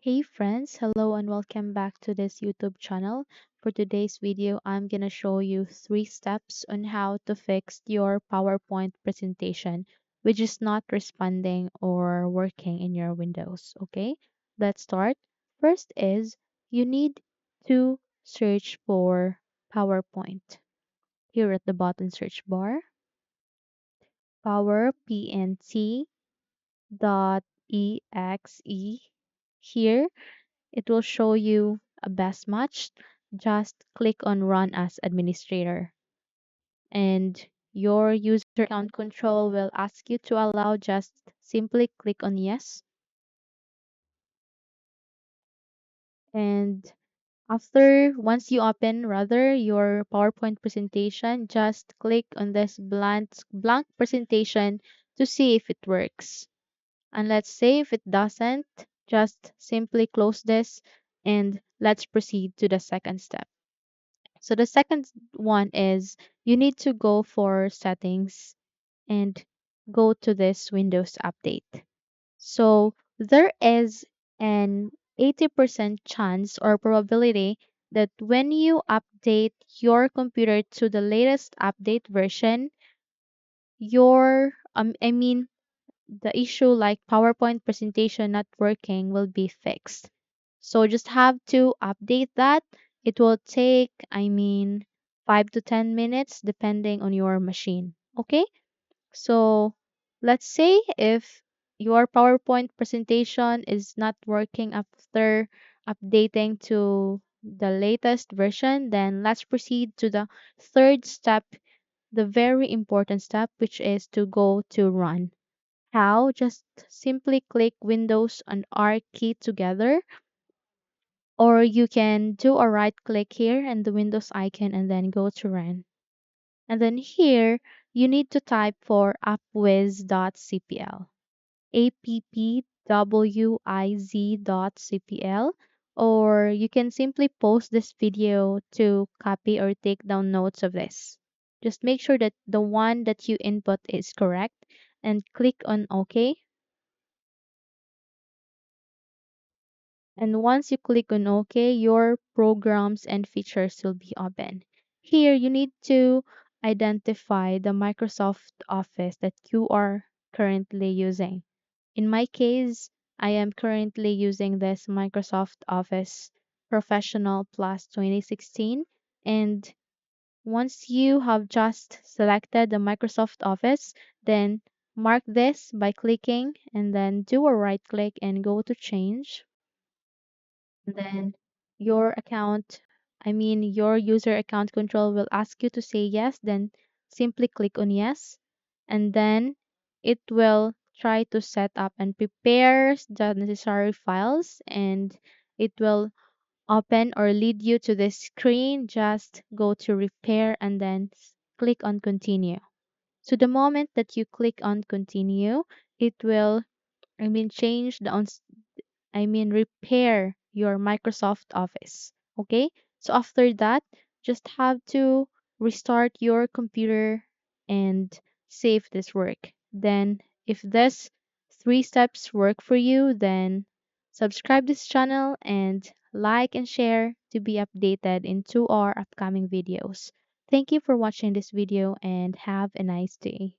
Hey friends, hello and welcome back to this YouTube channel. For today's video, I'm gonna show you 3 steps on how to fix your PowerPoint presentation, which is not responding or working in your Windows. Okay, let's start. First is you need to search for PowerPoint. Here at the bottom search bar, powerpnt.exe. Here it will show you a best match. Just click on Run as Administrator. And your user account control will ask you to allow. Just simply click on Yes. And once you open rather your PowerPoint presentation, just click on this blank presentation to see if it works. And let's say if it doesn't, just simply close this and let's proceed to the second step. So the second one is you need to go for settings and go to this Windows update. So there is an 80% chance or probability that when you update your computer to the latest update version, your the issue like PowerPoint presentation not working will be fixed. So just have to update that. It will take, 5 to 10 minutes depending on your machine. Okay? So let's say if your PowerPoint presentation is not working after updating to the latest version, then let's proceed to the third step, the very important step, which is to go to run. How? Just simply click Windows and R key together, or you can do a right click here and the Windows icon and then go to run. And then here, you need to type for appwiz.cpl, appwiz.cpl, or you can simply post this video to copy or take down notes of this. Just make sure that the one that you input is correct and click on OK. And once you click on OK, your programs and features will be open. Here, you need to identify the Microsoft Office that you are currently using. In my case, I am currently using this Microsoft Office Professional Plus 2016. And once you have just selected the Microsoft Office, then mark this by clicking and then do a right click and go to change. Then your your user account control will ask you to say yes, then simply click on yes, and then it will try to set up and prepare the necessary files, and it will open or lead you to this screen. Just go to repair and then click on continue. So the moment that you click on continue, it will change the repair your Microsoft Office. Okay? So after that, just have to restart your computer and save this work. Then, if this 3 steps work for you, then subscribe this channel and like and share to be updated into our upcoming videos. Thank you for watching this video and have a nice day.